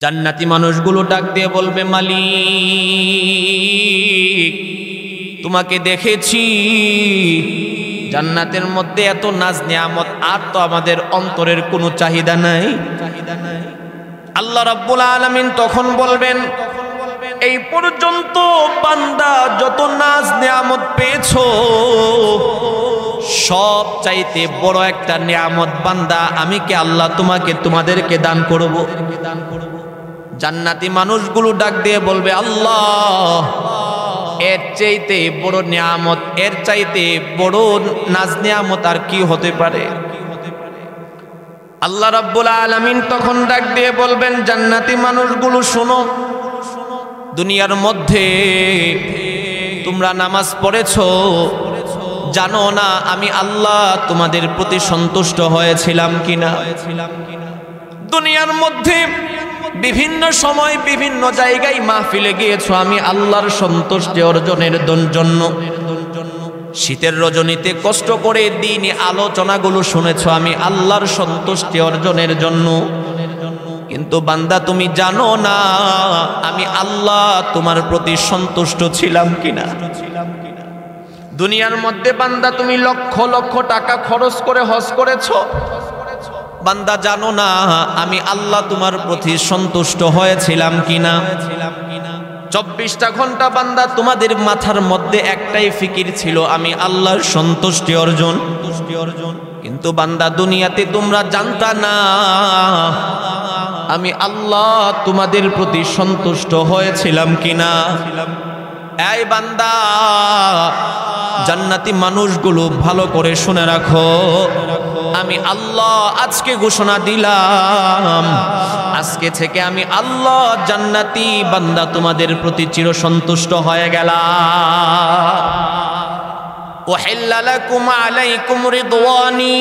জান্নাতি মানুষগুলো ডাক দিয়ে বলবে, মালিক তোমাকে দেখেছি জান্নাতের মধ্যে এত নাজ নিয়ামত, আর তো আমাদের অন্তরের কোনো চাহিদা নাই। আল্লাহ রাব্বুল আলামিন তখন বলবেন, এই পর্যন্ত বান্দা যত নাজ নিয়ামত পেয়েছো সব চাইতে বড় একটা নিয়ামত বান্দা আমি কে আল্লাহ তোমাদেরকে দান করব। জান্নাতি মানুষগুলো ডাক দিয়ে বলবে, আল্লাহ এর চাইতে বড় নিয়ামত, এর চাইতে বড় নাজ নিয়ামত আর কি হতে পারে। আল্লাহ রাব্বুল আলামিন তখন ডাক দিয়ে বলবেন, জান্নাতি মানুষগুলো শোনো, দুনিয়ার মধ্যে তোমরা নামাজ পড়েছো, জানো না আমি আল্লাহ তোমাদের প্রতি সন্তুষ্ট হয়েছিলাম কিনা। দুনিয়ার মধ্যে বিভিন্ন সময় বিভিন্ন জায়গায় মাহফিলে গিয়েছো, আমি আল্লাহর সন্তুষ্টি অর্জনের জন্য শীতের রজনীতে কষ্ট করে দিনই আলোচনাগুলো শুনেছো, আমি আল্লাহর সন্তুষ্টি অর্জনের জন্য। কিন্তু বান্দা তুমি জানো না আমি আল্লাহ তোমার প্রতি সন্তুষ্ট ছিলাম কিনা। দুনিয়ার মধ্যে বান্দা তুমি লক্ষ লক্ষ টাকা খরচ করে হজ করেছো, বান্দা জানো না আমি আল্লাহ তোমার প্রতি সন্তুষ্ট হয়েছিলাম কিনা। 24টা ঘন্টা বান্দা তোমাদের মাথার মধ্যে একটাই ফিকির ছিল, আমি আল্লাহর সন্তুষ্টি অর্জন। কিন্তু বান্দা দুনিয়াতে তোমরা জানতা না আমি আল্লাহ তোমাদের প্রতি সন্তুষ্ট হয়েছিলাম কিনা। এই বান্দা, জান্নাতি মানুষগুলো ভালো করে শুনে রাখো, আমি আল্লাহ আজকে ঘোষণা দিলাম, আজকে থেকে আমি আল্লাহ জান্নাতি বান্দা তোমাদের প্রতি চিরসন্তুষ্ট হয়ে গেলাম। ওয়াহিল্লা লাকুম আলাইকুম রিদওয়ানি,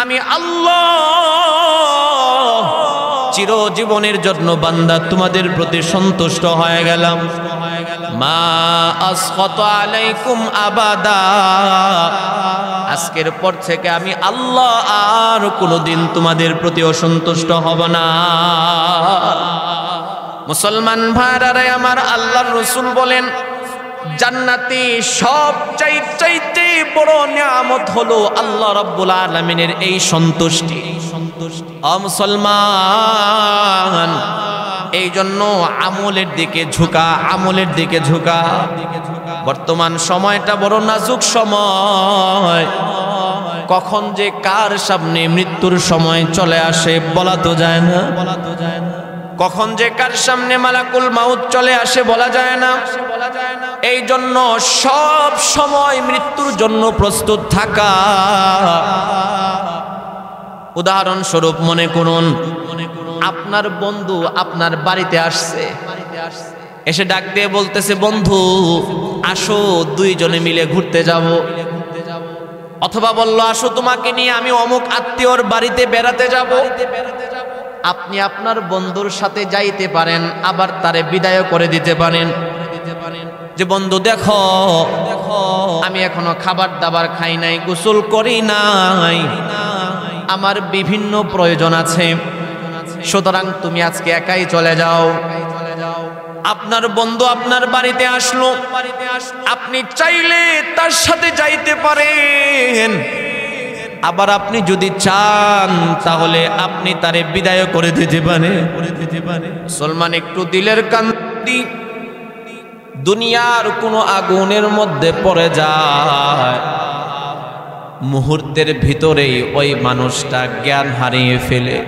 আমি আল্লাহ চিরজীবনের জন্য বান্দা তোমাদের প্রতি সন্তুষ্ট হয়ে গেলাম। মা আসখাতু আলাইকুম আবাদা, আজকের পর থেকে আমি আল্লাহ আর কোনোদিন তোমাদের প্রতি অসন্তুষ্ট হব না। মুসলমান ভাইরা আমার, আল্লাহর রাসূল বলেন জান্নাতি সব চাইতে বড় নিয়ামত হলো আল্লাহ রাব্বুল আলামিনের এই সন্তুষ্টি। ও মুসলমান, এই জন্য আমলের দিকে ঝুঁকা। বর্তমান সময়টা বড় নাজুক সময়, কখন যে কার সামনে মৃত্যুর সময় চলে আসে বলা তো যায় না। কখন যে কার সামনে মালাকুল মাউত চলে আসে বলা যায় না। এই জন্য সব সময় মৃত্যুর জন্য প্রস্তুত থাকা। উদাহরণস্বরূপ মনে করুন, আপনার বন্ধু আপনার বাড়িতে আসছে, এসে ডাক দিয়ে বলতেছে, বন্ধু আসো দুইজনে মিলে ঘুরতে যাব। অথবা বলল, আসো তোমাকে নিয়ে আমি অমুক আত্মীয়র বাড়িতে বেড়াতে যাব। আপনি আপনার বন্ধুর সাথে যাইতে পারেন, আবার তারে বিদায় করে দিতে পারেন যে বন্ধু দেখো আমি এখনো খাবার দাবার খাই নাই, গোসল করি নাই, আমার বিভিন্ন প্রয়োজন আছে, সুতরাং তুমি আজকে একাই চলে যাও। আপনার বন্ধু আপনার বাড়িতে আসলো, আপনি চাইলে তার সাথে যাইতে পারেন, আবার আপনি যদি চান তাহলে আপনি তারে বিদায় করে দিতে পারেন। মুসলমান একটু দিলের কান্দি, দুনিয়ার কোনো আগুনের মধ্যে পড়ে যায়, মুহূর্তের ভিতরেই ওই মানুষটা জ্ঞান হারিয়ে ফেলে।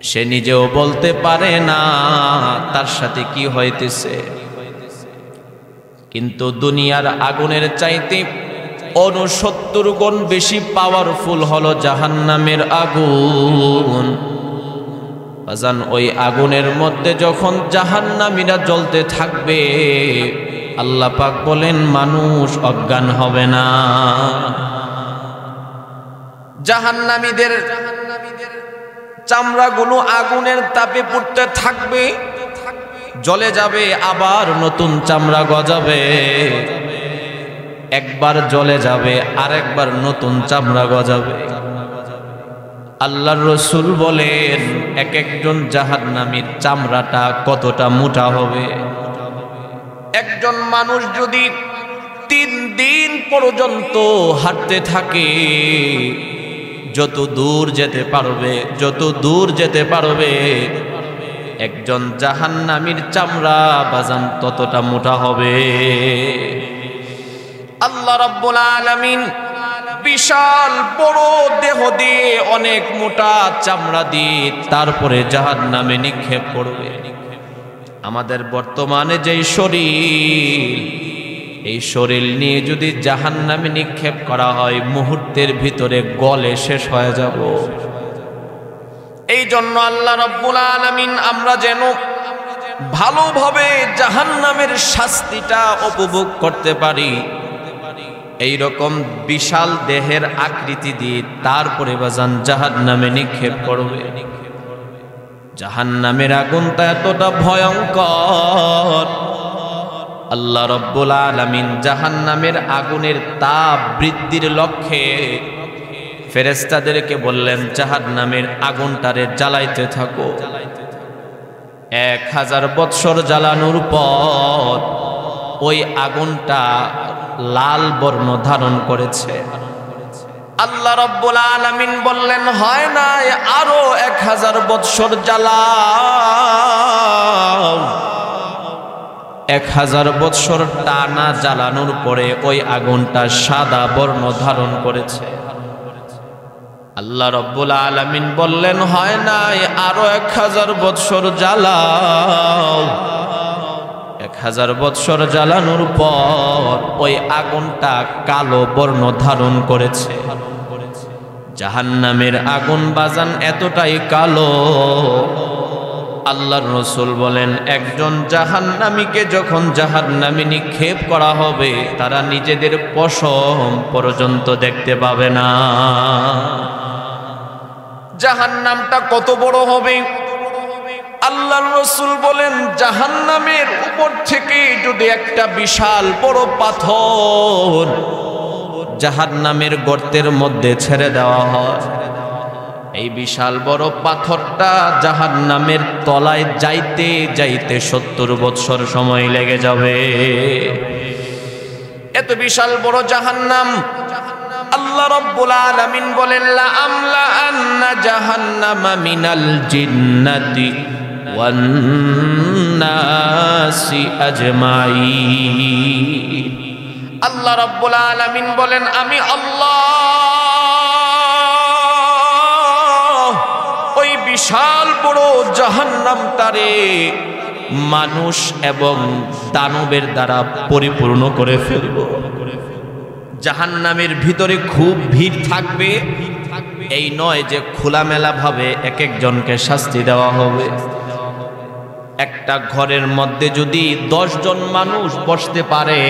সে নিজেও বলতে পারে না তার সাথে কি হইতেছে। কিন্তু দুনিয়ার আগুনের চাইতে 69 গুণ বেশি পাওয়ারফুল হলো জাহান্নামের আগুন। বাজান, ওই আগুনের মধ্যে যখন জাহান্নামীরা জ্বলতে থাকবে, আল্লাহ পাক বলেন মানুষ অজ্ঞান হবে না। জাহান্নামীদের চামড়াগুলো আগুনের তাপে পুড়তে থাকবে, জ্বলে যাবে, আবার নতুন চামড়া গজাবে। একবার জ্বলে যাবে, আরেকবার নতুন চামড়া গজাবে। আল্লাহর রাসূল বলেন এক একজন জাহান্নামীর চামড়াটা কতটা মোটা হবে। একজন মানুষ যদি 3 দিন পর্যন্ত হাঁটতে থাকে, যত দূর যেতে পারবে একজন জাহান্নামীর চামড়া বাজান ততটা মোটা হবে। আল্লাহ রাব্বুল আলামিন বিশাল বড় দেহ দিয়ে অনেক মোটা চামড়া দিয়ে তারপরে জাহান্নামে নিক্ষেপ করবে। আমাদের বর্তমানে যেই শরীর, এই শরীর নিয়ে যদি জাহান্নামে নিক্ষেপ করা হয় মুহূর্তের ভিতরে গলে শেষ হয়ে যাব। এই জন্য আল্লাহ রাব্বুল আলামিন আমরা যেন ভালোভাবে জাহান্নামের শাস্তিটা উপভোগ করতে পারি, এই রকম বিশাল দেহের আকৃতি দিয়ে তারপরে বাজান জাহান্নামে নিক্ষেপ করবে। জাহান্নামের আগুনটা এতটা ভয়ঙ্কর, আল্লাহ রাব্বুল আলামিন জাহান্নামের আগুনের তাপ বৃদ্ধির লক্ষ্যে ফেরেশতাদেরকে বললেন জাহান্নামের আগুনটারে জ্বালাইতে থাকো। 1000 বৎসর জ্বালানোর পর ওই আগুনটা লাল বর্ণ ধারণ করেছে। আল্লাহ রাব্বুল আলামিন বললেন হয় না, আরো 1000 বৎসর জ্বালাও। 1000 বৎসর টানা জ্বালানোর পরে ওই আগুনটা সাদা বর্ণ ধারণ করেছে। আল্লাহ রাব্বুল আলামিন বললেন হয় না, আরো 1000 বৎসর জ্বালাও। 1000 বৎসর জ্বালানোর পর ওই আগুনটা কালো বর্ণ ধারণ করেছে। জাহান্নামের আগুন বাজান এতটাই কালো, আল্লাহর রাসূল বলেন একজন জাহান্নামীকে যখন জাহান্নামে নিক্ষেপ করা হবে তারা নিজেদের পশম পর্যন্ত দেখতে পাবে না। জাহান্নামটা কত বড় হবে আল্লাহর রাসূল বলেন জাহান্নামের উপর থেকে যদি একটা বিশাল বড় পাথর জাহান্নামের গর্তের মধ্যে ছেড়ে দেওয়া হয়, এই বিশাল বড় পাথরটা জাহান্নামের তলায় যাইতে যাইতে 70 বৎসর সময় লেগে যাবে। এত বিশাল বড় জাহান্নাম। আল্লাহ রাব্বুল আলামিন বলেন লা আমলা আন্না জাহান্নামা মিনাল জিন্নাতি ওয়ান নাসি আজমাইন। আল্লাহ রাব্বুল আলামিন বলেন আমি আল্লাহ ওই বিশাল বড় জাহান্নামটারে মানুষ এবং দানবের দ্বারা পরিপূর্ণ করে ফেলব। জাহান্নামের ভিতরে খুব ভিড় থাকবে, এই নয় যে খোলামেলা ভাবে এক একজনকে শাস্তি দেওয়া হবে। একটা ঘরের মধ্যে যদি 10 জন মানুষ বসতে পারে,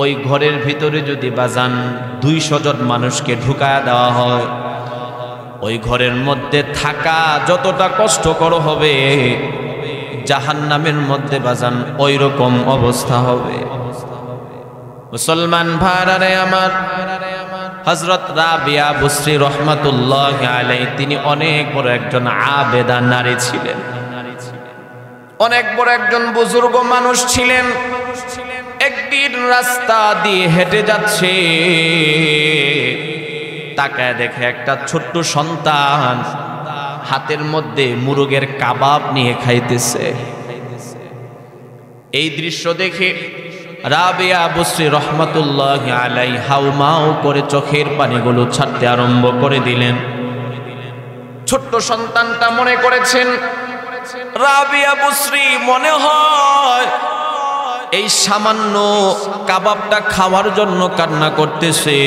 ওই ঘরের ভিতরে যদি বাজান 200 জন মানুষকে ঢুকায়া দেওয়া হয়, ওই ঘরের মধ্যে থাকা যতটা কষ্টকর হবে জাহান্নামের মধ্যে বাজান ওই রকম অবস্থা হবে। মুসলমান ভাইরা আমার, হযরত রাবিয়া বুসরি রহমাতুল্লাহি আলাইহি তিনি অনেক বড় একজন আবেদা নারী ছিলেন, অনেক বড় একজন বুজুর্গ মানুষ ছিলেন। একদিন রাস্তা দিয়ে হেঁটে যাচ্ছে, তাকায় দেখে একটা ছোট্ট সন্তান হাতের মধ্যে মুরগের কাবাব নিয়ে খাইতেছে। এই দৃশ্য দেখে রাবিয়া বুসরি রহমাতুল্লাহি আলাইহি হাউমাউ করে চোখের পানিগুলো ছাড়তে আরম্ভ করে দিলেন। ছোট্ট সন্তানটা মনে করেছেন রাবিয়া বুসরি মনে হয় এই সামান্য কাবাবটা খাওয়ার জন্য কান্না করতেছে।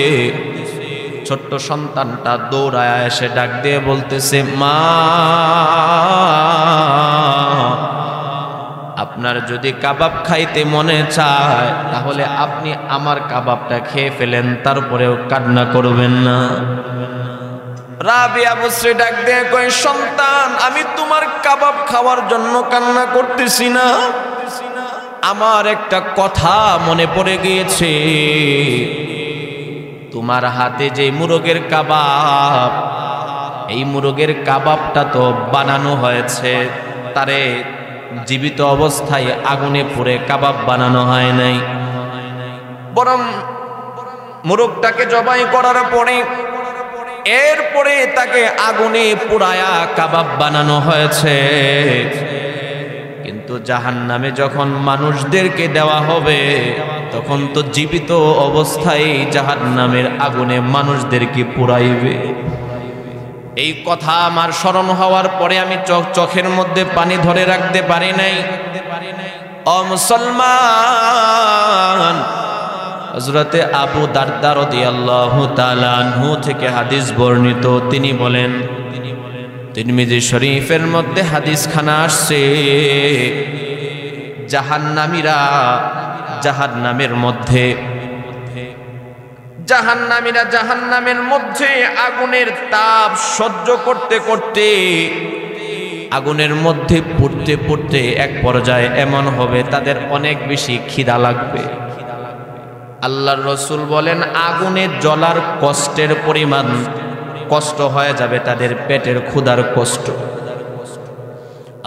ছোট্ট সন্তানটা দৌড়ায় এসে ডাক দিয়ে বলতেছে মা, আপনার যদি কাবাব খাইতে মনে চায় তাহলে আপনি আমার কাবাবটা খেয়ে ফেলেন, তারপরেও কান্না করবেন না। রাবিয়া বুসরি ডাক দিয়ে কয় সন্তান, আমি তোমার কাবাব খাওয়ার জন্য কান্না করতেছি না, আমার একটা কথা মনে পড়ে গিয়েছে। তোমার হাতে যে মুরগের কাবাব এই মুরগের কাবাবটা তো বানানো হয়েছে, তারে জীবিত অবস্থায় আগুনে পুড়ে কাবাব বানানো হয় নাই, বরং মুরগটাকে জবাই করার পরে এরপরে তাকে আগুনে পোড়ায়া কাবাব বানানো হয়েছে। কিন্তু জাহান্নামে যখন মানুষদেরকে দেওয়া হবে তখন তো জীবিত অবস্থায় জাহান্নামের আগুনে মানুষদেরকে পোড়াইবে। এই কথা আমার স্মরণ হওয়ার পরে আমি চোখের মধ্যে পানি ধরে রাখতে পারি নাই। ও মুসলমান, হযরতে আবু দারদা রাদিয়াল্লাহু তাআলা আনহু থেকে হাদিস বর্ণিত, তিনি বলেন, তিরমিজি শরীফের মধ্যে হাদিস খানা আসছে, জাহান্নামীরা জাহান্নামের মধ্যে আগুনের তাপ সহ্য করতে করতে আগুনের মধ্যে পড়তে পড়তে এক পর্যায়ে এমন হবে তাদের অনেক বেশি খিদা লাগবে। আল্লাহর রাসূল বলেন আগুনে জ্বলার কষ্টের পরিমাণ কষ্ট হয়ে যাবে তাদের পেটের ক্ষুধার কষ্ট।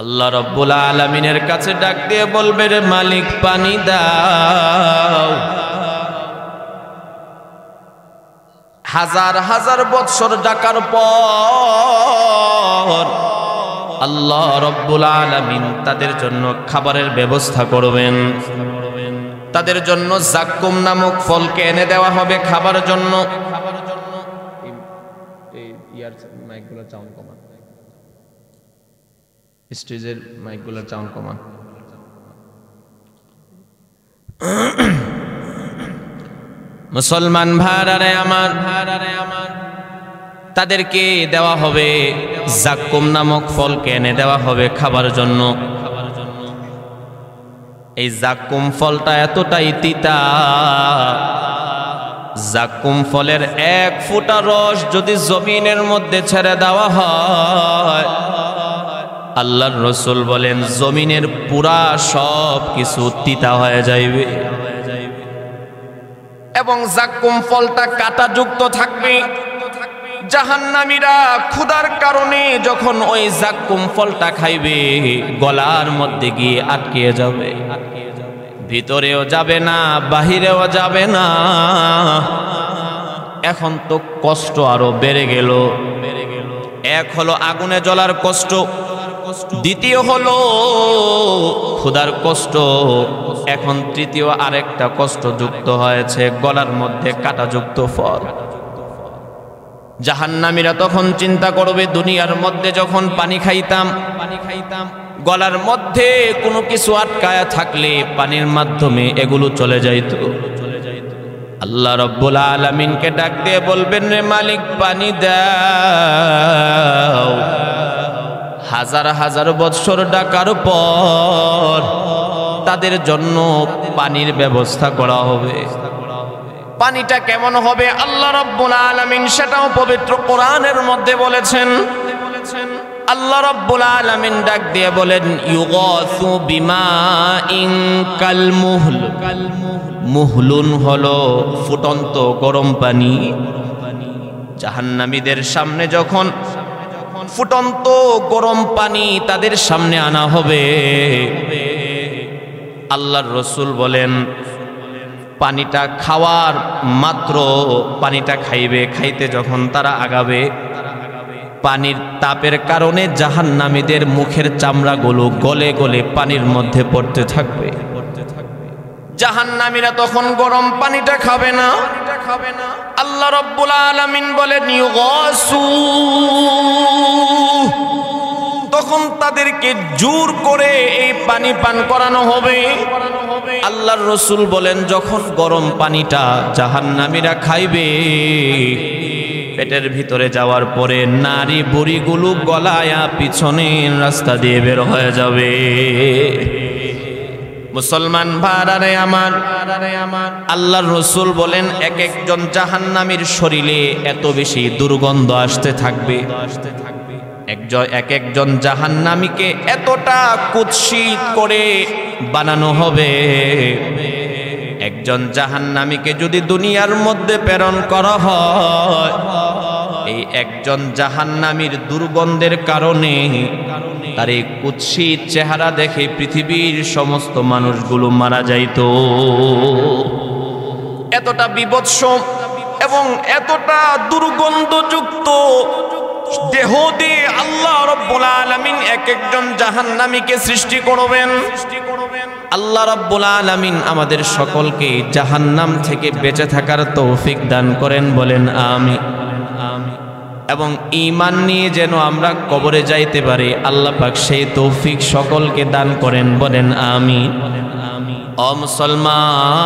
আল্লাহ রাব্বুল আলামিনের কাছে ডাক দিয়ে বলবে, রে মালিক পানি দাও। হাজার হাজার বৎসর ডাকার পর আল্লাহ রাব্বুল আলামিন তাদের জন্য খাবারের ব্যবস্থা করবেন। তাদের জন্য জাক্কুম নামক ফলকে এনে দেওয়া হবে খাবার জন্য। মাইকগুলোর সাউন্ড কমান, স্টেজের মাইকগুলোর সাউন্ড কমান। মুসলমান ভাইরা আমার, তাদেরকে দেওয়া হবে জাক্কুম নামক ফলকে এনে দেওয়া হবে খাবার জন্য। এই জাক্কুম ফলটা এতটাই তিতা, জাক্কুম ফলের এক ফোঁটা রস যদি জমিনের মধ্যে ছেড়ে দেওয়া হয়, আল্লাহর রাসূল বলেন জমিনের পুরা সব কিছু তিতা হয়ে যাইবে। এবং জাক্কুম ফলটা কাঁটাযুক্ত থাকবে। জাহান্নামীরা ক্ষুধার কারণে যখন ওই জাক্কুম ফলটা খাইবে গলার মধ্যে গিয়ে আটকে যাবে, ভিতরেও যাবে না বাহিরেও যাবে না। এখন তো কষ্ট আরো বেড়ে গেল। এক হলো আগুনে জ্বলার কষ্ট, দ্বিতীয় হলো ক্ষুধার কষ্ট, এখন তৃতীয় আরেকটা কষ্ট যুক্ত হয়েছে, গলার মধ্যে কাঁটাযুক্ত ফল। জাহান্নামীরা তখন চিন্তা করবে, দুনিয়ার মধ্যে যখন পানি খাইতাম গলার মধ্যে কোনো কিছু আটকায়া থাকলে পানির মাধ্যমে এগুলো চলে যাইত। আল্লাহ রাব্বুল আলামিনকে ডাক দিয়ে বলবেন, রে মালিক পানি দাও। হাজার হাজার বৎসর ডাকার পর তাদের জন্য পানির ব্যবস্থা করা হবে। পানিটা কেমন হবে আল্লাহ রাব্বুল আলামিন সেটাও পবিত্র কোরআনের মধ্যে বলেছেন। আল্লাহ রাব্বুল আলামিন ডাক দিয়ে বলেন, ইউগাসু বিমাইন কালমুহল। মুহলুন হলো ফুটন্ত গরম পানি। জাহান্নামীদের সামনে যখন ফুটন্ত গরম পানি তাদের সামনে আনা হবে, আল্লাহর রাসূল বলেন পানিটা খাওয়ার মাত্র পানিটা খাইবে, খাইতে যখন তারা আগাবে পানির তাপের কারণে জাহান্নামীদের মুখের চামড়াগুলো গলে গলে পানির মধ্যে পড়তে থাকবে। জাহান্নামীরা তখন গরম পানিটা খাবে না। আল্লাহ রাব্বুল আলামিন বলেন ইউগাসু, তখন তাদেরকে জোর করে এই পানি পান করানো হবে। আল্লাহর রাসূল বলেন যখন গরম পানিটা জাহান্নামীরা খাইবে, পেটের ভিতরে যাওয়ার পরে নারী বুড়িগুলো গলায়া পিছনের রাস্তা দিয়ে বের হয়ে যাবে। মুসলমান ভাইরা আমার, আল্লাহর রাসূল বলেন এক একজন জাহান্নামীর শরীরে এত বেশি দুর্গন্ধ আসতে থাকবে, এক একজন জাহান্নামীকে এতটা কুৎসিত করে বানানো হবে। একজন জাহান্নামীকে যদি দুনিয়ার মধ্যে প্রেরণ করা হয়, এই একজন জাহান্নামীর দুর্গন্ধের কারণে তার এই কুৎসিত চেহারা দেখে পৃথিবীর সমস্ত মানুষগুলো মারা যাইত। এতটা বিভৎস এবং এতটা দুর্গন্ধযুক্ত দেহ দিয়ে আল্লাহ রাব্বুল আলামিন এক একজন জাহান্নামীকে সৃষ্টি করবেন। আল্লাহ রাব্বুল আলামিন আমাদের সকলকে জাহান্নাম থেকে বেঁচে থাকার তৌফিক দান করেন, বলেন আমিন। এবং ঈমান নিয়ে যেন আমরা কবরে যাইতে পারি, আল্লাহ পাক সেই তৌফিক সকলকে দান করেন, বলেন আমিন। ও মুসলমান,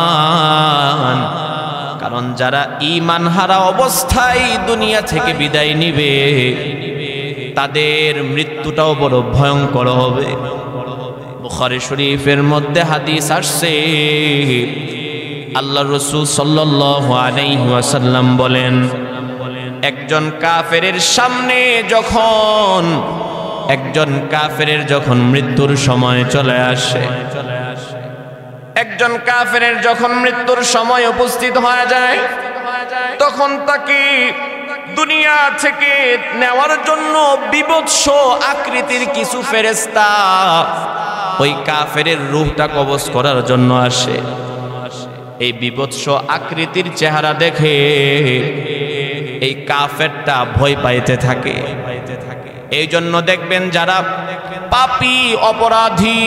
কারণ যারা ঈমান হারা অবস্থায় দুনিয়া থেকে বিদায় নিবে তাদের মৃত্যুটাও বড় ভয়ঙ্কর হবে। বুখারী শরীফের মধ্যে হাদিস আসছে, আল্লাহর রাসূল সাল্লাল্লাহু আলাইহি ওয়াসাল্লাম বলেন, একজন কাফেরের সামনে যখন মৃত্যুর সময় চলে আসে, একজন কাফেরের যখন মৃত্যুর সময় উপস্থিত হয়ে যায়, তখন তাকে দুনিয়া থেকে নেওয়ার জন্য বিভৎস আকৃতির কিছু ফেরেশতা ওই কাফেরের রূহটা কবজ করার জন্য আসে। এই বিভৎস আকৃতির চেহারা দেখে এই কাফেরটা ভয় পাইতে থাকে। এই জন্য দেখবেন যারা পাপী অপরাধী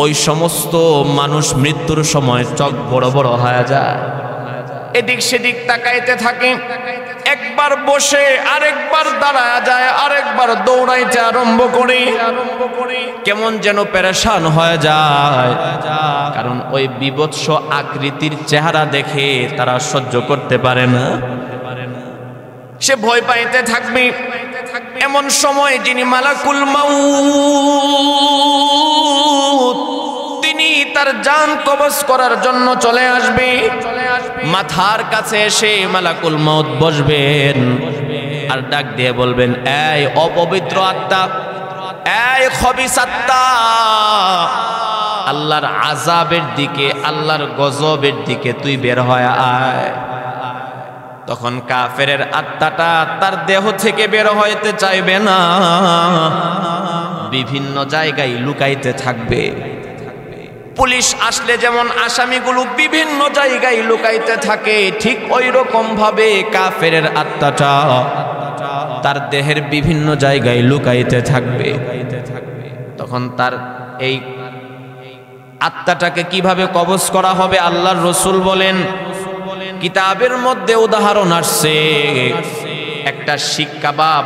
ওই সমস্ত মানুষ মৃত্যুর সময় চোখ বড় বড় হয়ে যায়, এদিক সেদিক তাকাইতে থাকে, একবার বসে আরেকবার দাঁড়ায় যায়, আরেকবার দৌড়াইতে আরম্ভ করে, কেমন যেন পেরেশান হয়ে যায়। কারণ ওই বিভৎস আকৃতির চেহারা দেখে তারা সহ্য করতে পারে না, সে ভয় পাইতে থাকবে। এমন সময় যিনি মালাকুল মাউত, তিনি তার জান কবজ করার জন্য চলে আসবে। মাথার কাছে এসে মালাকুল মাউত বসবেন আর ডাক দিয়ে বলবেন, এই অপবিত্র আত্মা, এই খবিস আত্মা, আল্লাহর আযাবের দিকে, আল্লাহর গজবের দিকে তুই বের হয়ে আয়। তখন কাফেরের আত্মাটা তার দেহ থেকে বের হইতে চাইবে না, বিভিন্ন জায়গায় লুকাইতে থাকবে। পুলিশ আসলে যেমন আসামিগুলো বিভিন্ন জায়গায় লুকাইতে থাকে, ঠিক ওই রকম ভাবে কাফেরের আত্মাটা তার দেহের বিভিন্ন জায়গায় লুকাইতে থাকবে। তখন তার এই আত্মাটাকে কিভাবে কবজ করা হবে, আল্লাহর রাসূল বলেন, কিতাবের মধ্যে উদাহরণ আসছে, একটা শিক কাবাব,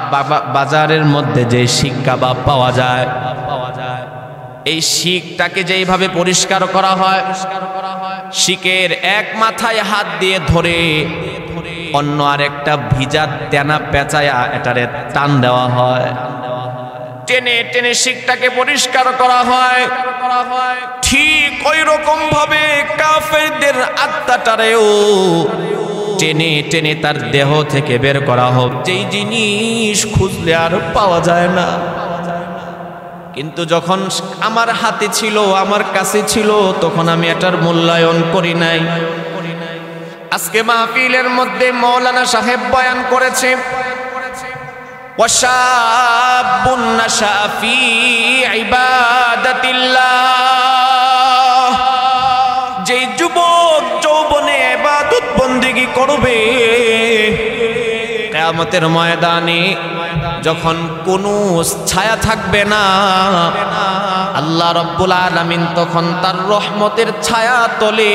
বাজারের মধ্যে যে শিক কাবাব পাওয়া যায়, এই শিকটাকে যেইভাবে পরিষ্কার করা হয়, শিকের এক মাথায় হাত দিয়ে ধরে অন্য আরেকটা ভিজা তেনা পেঁচায়া এটারে টান দেওয়া হয়, টেনে টেনে শিকটাকে পরিষ্কার করা হয়। ঠিক ওই রকম ভাবে কাফেরদের আত্মাটারেও টেনে টেনে তার দেহ থেকে বের করা হবে, যেই জিনিস খুঁজলে আর পাওয়া যায় না। কিন্তু যখন আমার হাতে ছিল, আমার কাছে ছিল, তখন আমি এটার মূল্যায়ন করি নাই। আজকে মাহফিলের মধ্যে মাওলানা সাহেব বয়ান করেছে, ওয়াশাবুন নাশা ফি ইবাদাতিল্লাহ, যে যুবক যৌবনে ইবাদত বন্দেগী করবে, কিয়ামতের ময়দানে যখন কোনো ছায়া থাকবে না, আল্লাহ রাব্বুল আলামিন তখন তার রহমতের ছায়া তলে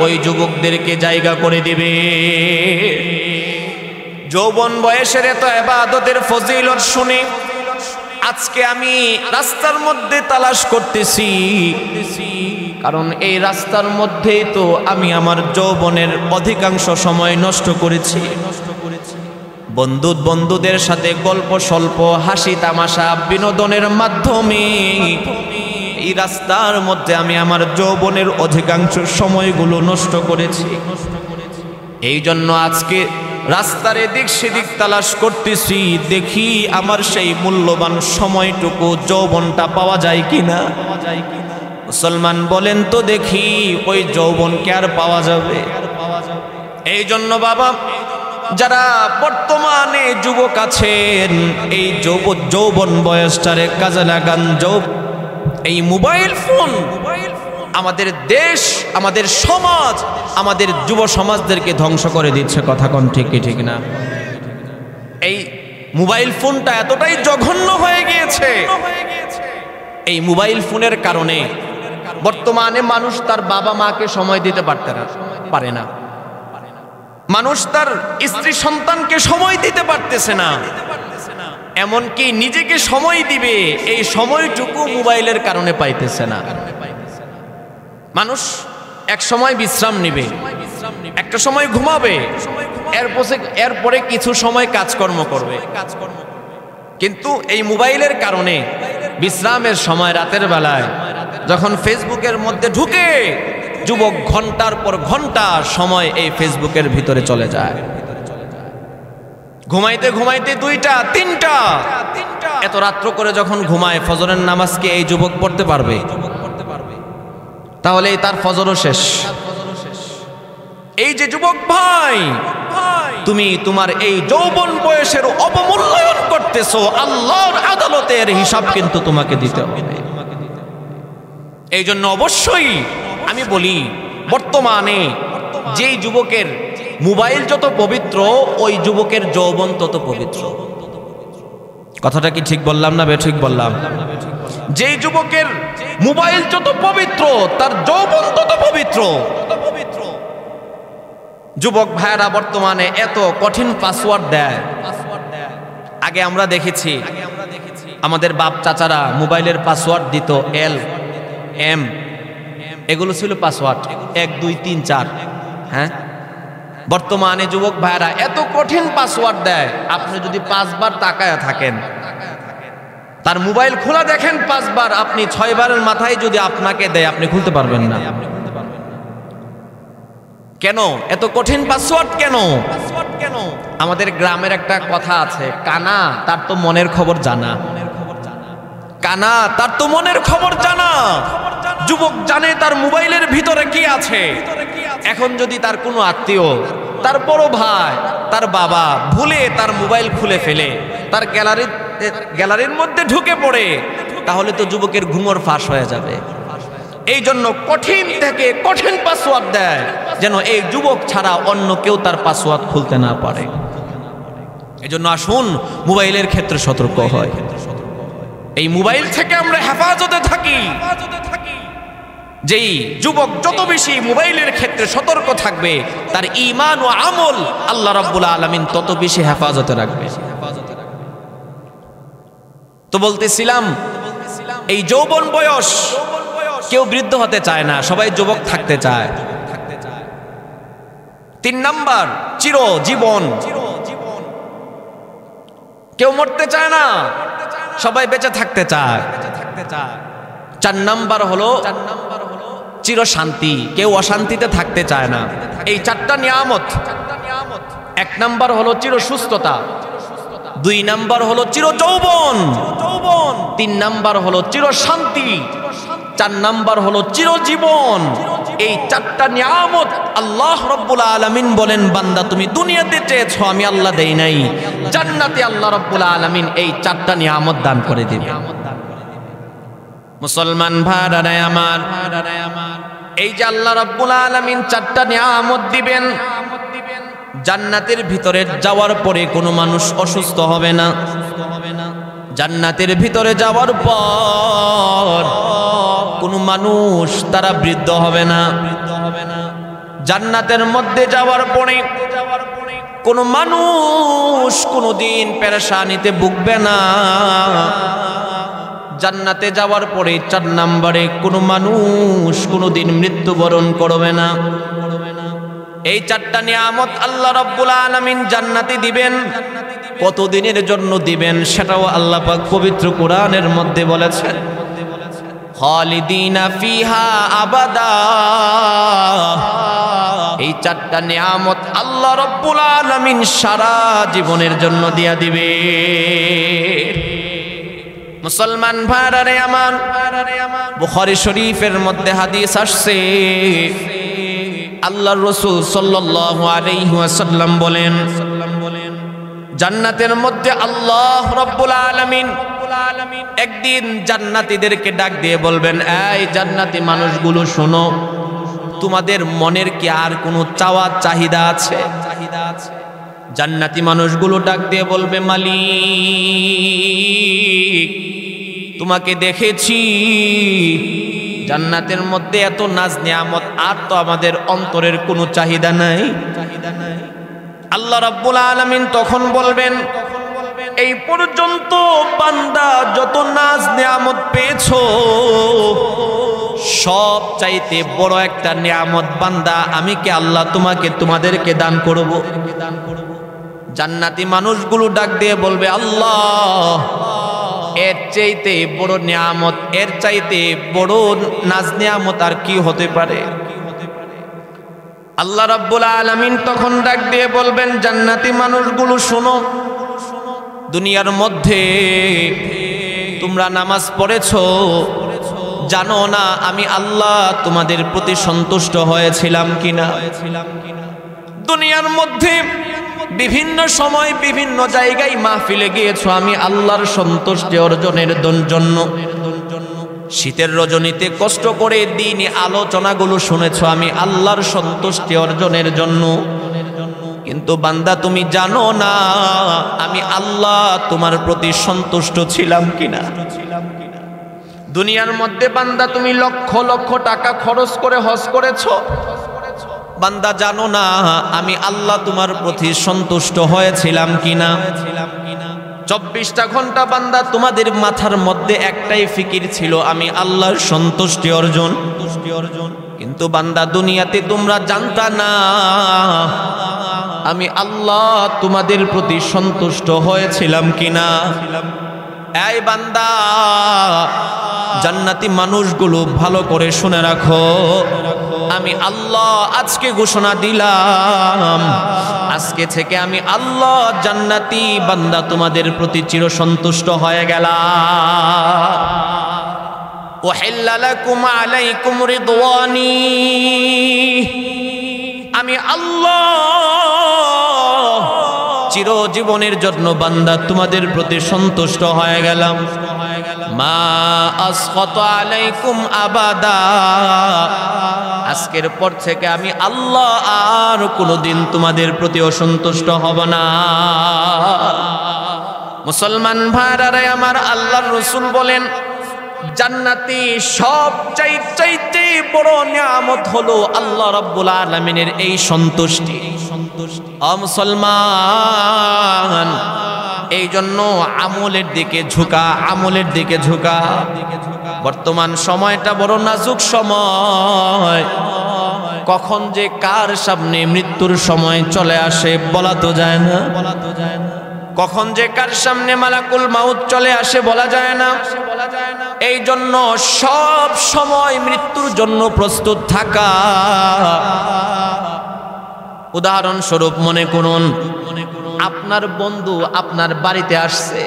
ওই যুবকদেরকে জায়গা করে দিবে। যৌবন বয়সের এত ইবাদতের ফজিলত শুনে আজকে আমি রাস্তার মধ্যে তালাশ করতেছি, কারণ এই রাস্তার মধ্যেই তো আমি আমার যৌবনের অধিকাংশ সময় নষ্ট করেছি। বন্ধুদের সাথে গল্প স্বল্প, হাসি তামাশা, বিনোদনের মাধ্যমে এই রাস্তার মধ্যে আমি আমার যৌবনের অধিকাংশ সময়গুলো নষ্ট করেছি। এই জন্য আজকে রাস্তার এদিক সেদিক তালাশ করতেছি, দেখি আমার সেই মূল্যবান সময়টুকু যৌবনটা পাওয়া যায় কিনা। মুসলমান বলেন তো দেখি, ওই যৌবনকে আর পাওয়া যাবে? এই জন্য বাবা, যারা বর্তমানে যুবক আছেন, এই যৌবন বয়সটারে কাজে লাগান। এই মোবাইল ফোন আমাদের দেশ, আমাদের সমাজ, আমাদের যুব সমাজদেরকে ধ্বংস করে দিচ্ছে। কথা কোন ঠিক কি ঠিক না? এই মোবাইল ফোনটা এতটাই জঘন্য হয়ে গিয়েছে, এই মোবাইল ফোনের কারণে বর্তমানে মানুষ তার বাবা মাকে সময় দিতে পারে না, মানুষ তার স্ত্রী সন্তানকে সময় দিতে পারতেছে না, এমনকি নিজেকে সময় দিবে এই সময়টুকু মোবাইলের কারণে পাইতেছে না। মানুষ এক সময় বিশ্রাম নিবে, একটা সময় ঘুমাবে, এরপরে কিছু সময় কাজকর্ম করবে, কিন্তু এই মোবাইলের কারণে বিশ্রামের সময় রাতের বেলায় যখন ফেসবুকের মধ্যে ঢুকে, যুবক ঘন্টার পর ঘন্টা সময় এই ফেসবুকের ভিতরে চলে যায়। ঘুমাইতে ঘুমাইতে 2টা 3টা, এত রাত্র করে যখন ঘুমায়, ফজরের নামাজকে এই যুবক পড়তে পারবে? তাহলে তার ফজরও শেষ। এই যে যুবক ভাই, তুমি তোমার এই যৌবন বয়সের অবমূল্যায়ন করতেছো, আল্লাহর আদালতের হিসাব কিন্তু তোমাকে দিতে হবে। এই জন্য অবশ্যই আমি বলি, বর্তমানে যেই যুবকের মোবাইল যত পবিত্র, ওই যুবকের যৌবন তত পবিত্র। কথাটা কি ঠিক বললাম না বেঠিক বললাম? যেই যুবকের মোবাইল যত পবিত্র, তার যৌবন তত পবিত্র। যুবক ভাইরা বর্তমানে এত কঠিন পাসওয়ার্ড দেয়। আগে আমরা দেখেছি আমাদের বাপ চাচারা মোবাইলের পাসওয়ার্ড দিত LM, এগুলো ছিল পাসওয়ার্ড 1 2 3 4। হ্যাঁ, বর্তমানে যুবক ভাইরা এত কঠিন পাসওয়ার্ড দেয়, আপনি যদি 5 বার তাকায়া থাকেন, তার মোবাইল খোলা দেখেন 5 বার, আপনি 6 বারের মাথায় যদি আপনাকে দেয়, আপনি খুলতে পারবেন না। কেন এত কঠিন পাসওয়ার্ড? কেন? আমাদের গ্রামের একটা কথা আছে, কানা তার তো মনের খবর জানা। কানা তার তো মনের খবর জানা। যুবক জানে তার মোবাইলের ভিতরে কি আছে। এখন যদি তার কোনো আত্মীয়, তার বড় ভাই, তার বাবা ভুলে তার মোবাইল খুলে ফেলে, তার গ্যালারির মধ্যে ঢুকে পড়ে, তাহলে তো যুবকের ঘুমর ফাঁস হয়ে যাবে। এই জন্য কঠিন থেকে কঠিন পাসওয়ার্ড দেয়, যেন এই যুবক ছাড়া অন্য কেউ তার পাসওয়ার্ড খুলতে না পারে। এই জন্য আসুন মোবাইলের ক্ষেত্রে সতর্ক হয়। এই মোবাইল থেকে আমরা হেফাজতে থাকি। যেই যুবক যত বেশি মোবাইলের ক্ষেত্রে সতর্ক থাকবে, তার ঈমান ও আমল আল্লাহ রাব্বুল আলামিন তত বেশি হেফাজতে রাখবে। তো বলতেছিলাম, এই যৌবন বয়স, কেউ বৃদ্ধ হতে চায় না, সবাই যুবক থাকতে চায়। 3 নাম্বার, চিরজীবন। কেউ মরতে চায় না, সবাই বেঁচে থাকতে চায়। 4 নাম্বার হলো চির শান্তি, কেউ অশান্তিতে থাকতে চায় না। এই 4টা নিয়ামত। 1 নাম্বার হলো চির সুস্থতা, 2 নাম্বার হলো চির যৌবন, 3 নাম্বার হলো চির শান্তি, 4 নাম্বার হলো চিরজীবন। এই 4টা নিয়ামত আল্লাহ রাব্বুল আলামিন বলেন, বান্দা তুমি দুনিয়াতে চেয়েছো, আমি আল্লাহ দেই নাই, জান্নাতে আল্লাহ রাব্বুল আলামিন এই 4টা নিয়ামত দান করে দিবে। মুসলমান ভাইরা আমার, এই যে আল্লাহ রাব্বুল আলামিন 4টা নিয়ামত দিবেন, জান্নাতের ভিতরে যাওয়ার পরে কোনো মানুষ অসুস্থ হবে না। জান্নাতের ভিতরে যাওয়ার পর কোনো মানুষ তারা বৃদ্ধ হবে না। জান্নাতের মধ্যে যাওয়ার পরে কোনো মানুষ কোনোদিন পেরেশানিতে ভুগবে না। জান্নাতে যাওয়ার পরে 4 নম্বরে কোনো মানুষ কোনোদিন মৃত্যুবরণ করবে না। এই 4টা নিয়ামত আল্লাহ রাব্বুল আলামিন জান্নাতে দিবেন। কতদিনের জন্য দিবেন সেটাও আল্লাহ পাক পবিত্র কোরআনের মধ্যে বলেছেন, খালিদিনা ফিহা আবাদা। এই 4টা নিয়ামত আল্লাহ রাব্বুল আলামিন সারা জীবনের জন্য দিয়া দিবে। মুসলমান ভাইরা আমার, বুখারী শরীফের মধ্যে হাদিস আসছে, আল্লাহর রাসূল সাল্লাল্লাহু আলাইহি ওয়াসাল্লাম বলেন, জান্নাতের মধ্যে আল্লাহ রাব্বুল আলামিন একদিন জান্নাতীদেরকে ডাক দিয়ে বলবেন, এই জান্নাতি মানুষগুলো শোনো, তোমাদের মনের কি আর কোনো চাওয়া চাহিদা আছে? জান্নাতি মানুষগুলো ডাক দিয়ে বলবে, মালিক তোমাকে দেখেছি জান্নাতের মধ্যে এত নাজ নিয়ামত, আর তো আমাদের অন্তরের কোনো চাহিদা নাই। আল্লাহ রাব্বুল আলামিন তখন বলবেন, এই পর্যন্ত বান্দা যত নাজ নিয়ামত পেয়েছো, সব চাইতে বড় একটা নিয়ামত বান্দা আমি কে আল্লাহ তোমাদেরকে দান করব। জান্নাতি মানুষগুলো ডাক দিয়ে বলবে, আল্লাহ এর চাইতে বড় নিয়ামত, এর চাইতে বড় নাজ নিয়ামত আর কি হতে পারে? আল্লাহ রাব্বুল আলামিন তখন ডাক দিয়ে বলবেন, জান্নাতি মানুষগুলো শোনো, দুনিয়ার মধ্যে তোমরা নামাজ পড়েছো, জানো না আমি আল্লাহ তোমাদের প্রতি সন্তুষ্ট হয়েছিলাম কিনা? দুনিয়ার মধ্যে বিভিন্ন সময় বিভিন্ন জায়গায় মাহফিলে গিয়েছো, আমি আল্লাহর সন্তুষ্টি অর্জনের জন্য শীতের রজনীতে কষ্ট করে দিনই আলোচনাগুলো শুনেছো, আমি আল্লাহর সন্তুষ্টি অর্জনের জন্য। কিন্তু বান্দা তুমি জানো না আমি আল্লাহ তোমার প্রতি সন্তুষ্ট ছিলাম কিনা? দুনিয়ার মধ্যে বান্দা তুমি লক্ষ লক্ষ টাকা খরচ করে হজ করেছো, বান্দা জানো না আমি আল্লাহ তোমার প্রতি সন্তুষ্ট হয়েছিলাম কিনা? 24টা ঘন্টা বান্দা তোমাদের মাথার মধ্যে একটাই ফিকির ছিল, আমি আল্লাহর সন্তুষ্টি অর্জন। কিন্তু বান্দা দুনিয়াতে তোমরা জানতা না আমি আল্লাহ তোমাদের প্রতি সন্তুষ্ট হয়েছিলাম কিনা। এই বান্দা, জান্নাতি মানুষগুলো ভালো করে শুনে রাখো, আমি আল্লাহ আজকে ঘোষণা দিলাম, আজকে থেকে আমি আল্লাহ জান্নাতি বান্দা তোমাদের প্রতি চিরসন্তুষ্ট হয়ে গেলাম। ওয়াহিল্লা লাকুম আলাইকুম রিদওয়ানি, আমি আল্লাহ চিরজীবনের জন্য বান্দা তোমাদের প্রতি সন্তুষ্ট হয়ে গেলাম। মা আসখাতু আলাইকুম আবাদা, আজকের পর থেকে আমি আল্লাহ আর কোনোদিন তোমাদের প্রতি অসন্তুষ্ট হব না। মুসলমান ভাইরা আমার, আল্লাহর রাসূল বলেন, জান্নাতি সব চাইতে বড় নিয়ামত হলো আল্লাহ রাব্বুল আলামিনের এই সন্তুষ্টি। মুসলমান, এই জন্য আমলের দিকে ঝুঁকা। বর্তমান সময়টা বড় নাজুক সময়, কখন যে কার সামনে মৃত্যুর সময় চলে আসে বলা তো যায় না। কখন যে কার সামনে মালাকুল মাউত চলে আসে বলা যায় না। এই জন্য সব সময় মৃত্যুর জন্য প্রস্তুত থাকা। উদাহরণস্বরূপ মনে করুন, আপনার বন্ধু আপনার বাড়িতে আসছে,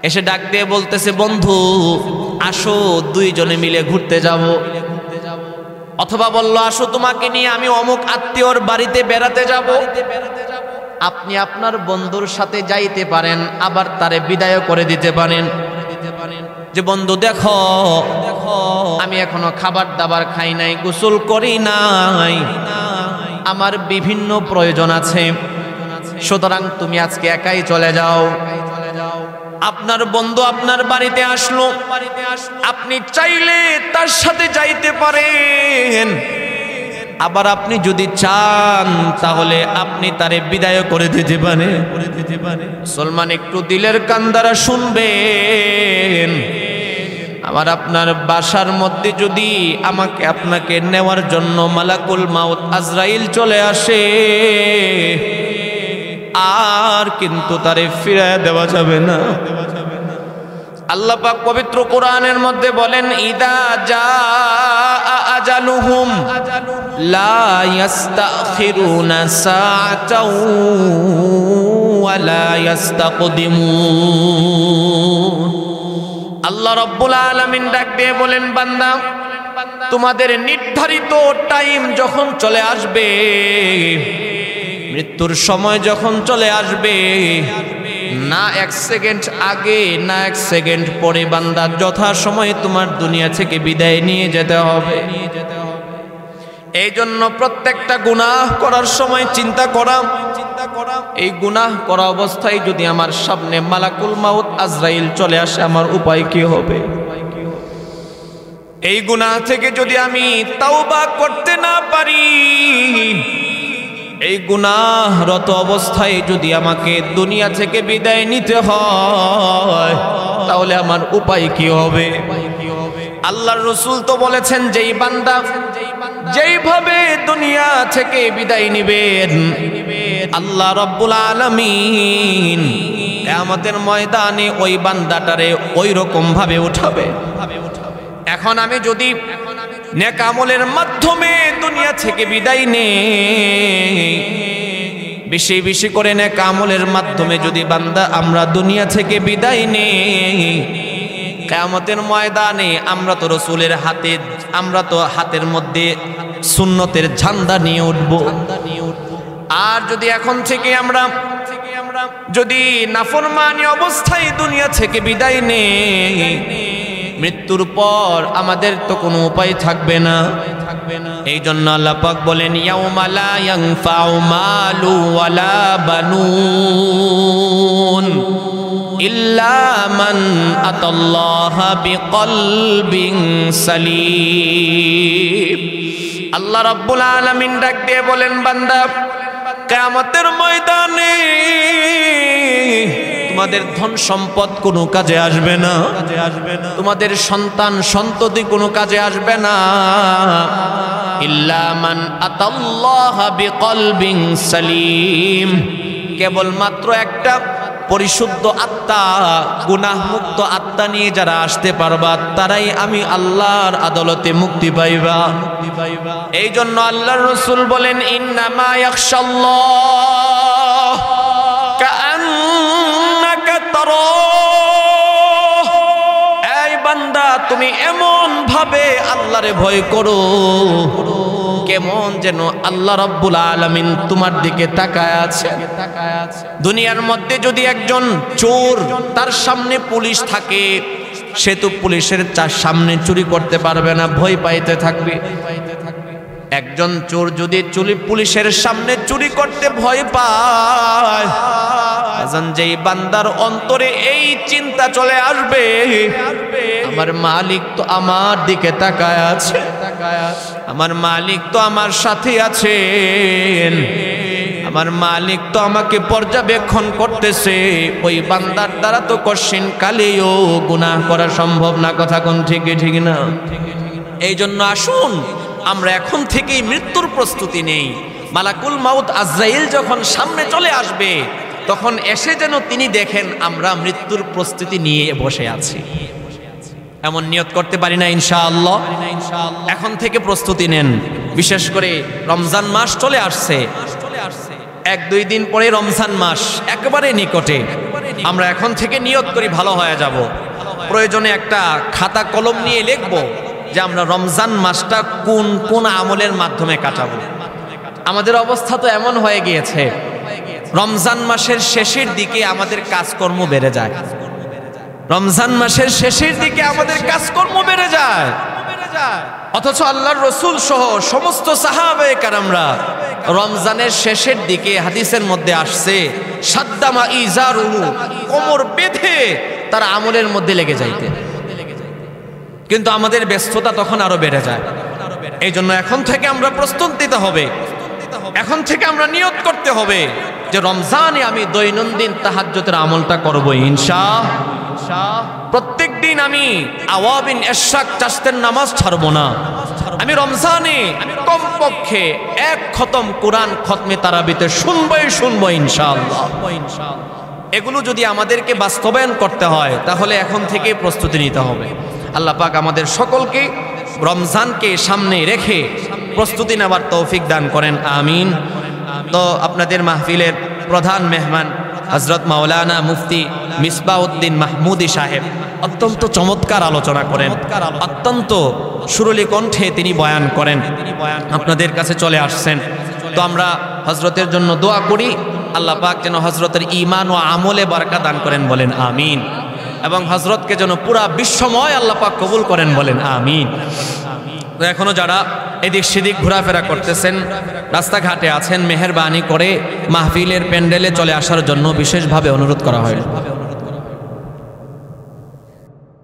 এসে ডাক দিয়ে বলতেছে, বন্ধু আসো দুইজনে মিলে ঘুরতে যাব। অথবা বলল, আসো তোমাকে নিয়ে আমি অমুক আত্মীয়র বাড়িতে বেড়াতে যাব। আপনি আপনার বন্ধুর সাথে যাইতে পারেন, আবার তারে বিদায় করে দিতে পারেন যে বন্ধু দেখো আমি এখনো খাবার দাবার খাই নাই, গোসল করি নাই, আমার বিভিন্ন প্রয়োজন আছে, সুতরাং তুমি আজকে একাই চলে যাও। আপনার বন্ধু আপনার বাড়িতে আসলো, আপনি চাইলে তার সাথে যাইতে পারেন, আবার আপনি যদি চান তাহলে আপনি তারে বিদায় করে দিতে পারেন। মুসলমান, একটু দিলের কান দ্বারা শুনবেন, আবার আপনার বাসার মধ্যে যদি আপনাকে নেওয়ার জন্য মালাকুল মাউত আজরাইল চলে আসে, আর কিন্তু তারে ফিরায় দেওয়া যাবে না। আল্লাহ পাক পবিত্র কোরআনের মধ্যে বলেন, ইদা জাআ আজালুহুম লা ইস্তাখিরুনা সাআতাও ওয়া লা ইস্তাকদিমুন। আল্লাহ রাব্বুল আলামিন ডাক দিয়ে বলেন, বান্দা তোমাদের নির্ধারিত টাইম যখন চলে আসবে, মৃত্যুর সময় যখন চলে আসবে, না এক সেকেন্ড আগে না এক সেকেন্ড পরে বান্দা যথা সময় তোমার দুনিয়া থেকে বিদায় নিয়ে যেতে হবে। এই জন্য প্রত্যেকটা গুনাহ করার সময় চিন্তা করা, এই গুনাহ করা অবস্থায় যদি আমার সামনে মালাকুল মাউত আজরাইল চলে আসে, আমার উপায় কি হবে? এই গুনাহ থেকে যদি আমি তাওবা করতে না পারি, এই গুনাহরত অবস্থায় যদি আমাকে দুনিয়া থেকে বিদায় নিতে হয়, তাহলে আমার উপায় কি হবে? আল্লাহর রাসূল তো বলেছেন, যেই বান্দা যেইভাবে দুনিয়া থেকে বিদায় নিবেন, আল্লাহ রাব্বুল আলামিন কিয়ামতের ময়দানে ওই বান্দাটারে ওই রকম ভাবে উঠাবে। এখন আমি যদি নেক আমলের মাধ্যমে দুনিয়া থেকে বিদায় নেই, বেশি বেশি করে নেক আমলের মাধ্যমে যদি বান্দা আমরা দুনিয়া থেকে বিদায় নেই, কিয়ামতের ময়দানে আমরা তো রাসূলের হাতে, আমরা তো হাতের মধ্যে সুন্নতের ঝান্ডা নিয়ে উঠব। আর যদি এখন থেকে আমরা যদি নাফরমানি অবস্থায় দুনিয়া থেকে বিদায় নেই, মৃত্যুর পর আমাদের তো কোনো উপায় থাকবে না। এই জন্য আল্লাহ পাক বলেন, ইয়াউমা লা ইয়ানফাউ মালু ওয়ালা বানুন ইল্লা মান আতাল্লাহা বিকলবিন সালিম। আল্লাহ রাব্বুল আলামিন ডাক দিয়ে বলেন, বান্দা কিয়ামতের ময়দানে তোমাদের ধন সম্পদ কোনো কাজে আসবে না, তোমাদের সন্তান সন্ততি কোনো কাজে আসবে না, ইল্লা মান আতাল্লাহা বিকলবিন সালিম, কেবলমাত্র একটা পরিশুদ্ধ আত্মা, গুনাহমুক্ত আত্মা নিয়ে যারা আসতে পারবা, তারাই আমি আল্লাহর আদালতে মুক্তি পাইবা। এই জন্য আল্লাহর রাসূল বলেন, ইন্নামা ইয়াখশাল্লাহ কাআন্নাকা তারা। এই বান্দা, তুমি এমন ভাবে আল্লাহরে ভয় করো কেমন যেন আল্লাহ রাব্বুল আলামিন তোমার দিকে তাকায় আছে। দুনিয়ার মধ্যে যদি একজন চোর, তার সামনে পুলিশ থাকে, সে তো পুলিশের সামনে চুরি করতে পারবে না, ভয় পাইতে থাকবে। একজন চোর যদি পুলিশের সামনে চুরি করতে ভয় পায়, যেই বান্দার অন্তরে এই চিন্তা চলে আসবে, আমার মালিক তো আমার দিকে তাকায় আছে, আমার মালিক তো আমার সাথে আছেন, আমার মালিক তো আমাকে পর্যবেক্ষণ করতেছে, ওই বান্দার দ্বারা তো কশিন কালেও গুনাহ করা সম্ভব না। কথা কোন ঠিক ঠিক না? এই জন্য আসুন আমরা এখন থেকেই মৃত্যুর প্রস্তুতি নেই। মালাকুল মাউত আজরাইল যখন সামনে চলে আসবে, তখন এসে যেন তিনি দেখেন আমরা মৃত্যুর প্রস্তুতি নিয়ে বসে আছি। এমন নিয়ত করতে পারি না ইনশাআল্লাহ? এখন থেকে প্রস্তুতি নেন। বিশেষ করে রমজান মাস চলে আসছে, 1-2 দিন পরে রমজান মাস একেবারে নিকটে। আমরা এখন থেকে নিয়ত করি ভালো হয়ে যাব। প্রয়োজনে একটা খাতা কলম নিয়ে লিখবো যে আমরা রমজান মাসটা কোন কোন আমলের মাধ্যমে কাটাবো। আমাদের অবস্থা তো এমন হয়ে গিয়েছে, রমজান মাসের শেষের দিকে আমাদের কাজকর্ম বেড়ে যায়, রমজান মাসের শেষের দিকে আমাদের কাজকর্ম বেড়ে যায়, অথচ আল্লাহর রাসূল সহ সমস্ত সাহাবায়ে কেরামরা রমজানের শেষের দিকে, হাদিসের মধ্যে আসছে, সাদ্দামা ইজারুহু, কোমর বেঁধে তারা আমলের মধ্যে লেগে যাইতেন। কিন্তু আমাদের ব্যস্ততা তখন আরো বেড়ে যায়। এই জন্য এখন থেকে আমরা প্রস্তুত নিতে হবে, এখন থেকে আমরা নিয়ত করতে হবে যে রমজানে আমি দৈনন্দিন তাহাজ্জুদের আমলটা করব ইনশাআল্লাহ। প্রত্যেক দিন আমি আওয়াবিন ইশরাক চাষতের নামাজ ছাড়বো না। আমি রমজানে কমপক্ষে 1 খতম কোরআন খতমে তারাবিতে শুনবো ইনশাআল্লাহ। এগুলো যদি আমাদেরকে বাস্তবায়ন করতে হয়, তাহলে এখন থেকে প্রস্তুতি নিতে হবে। আল্লাহ পাক আমাদের সকলকে রমজানকে সামনে রেখে প্রস্তুতি নেওয়ার তৌফিক দান করেন, আমিন। তো আপনাদের মাহফিলের প্রধান মেহমান হযরত মাওলানা মুফতি মিসবাউদ্দিন মাহমুদি সাহেব অত্যন্ত চমৎকার আলোচনা করেন, অত্যন্ত সুরলি কণ্ঠে তিনি বয়ান করেন, আপনাদের কাছে চলে আসছেন। তো আমরা হজরতের জন্য দোয়া করি, আল্লাহ পাক যেন হজরতের ঈমান ও আমলে বারাকা দান করেন, বলেন আমিন। এবং হজরতকে যেন পুরা বিশ্বময় আল্লাহ পাক কবুল করেন, বলেন আমিন। তো এখনো যারা এদিক সেদিক ঘোরাফেরা করতেছেন, রাস্তাঘাটে আছেন, মেহেরবানি করে মাহফিলের প্যান্ডেলে চলে আসার জন্য বিশেষভাবে অনুরোধ করা হয়।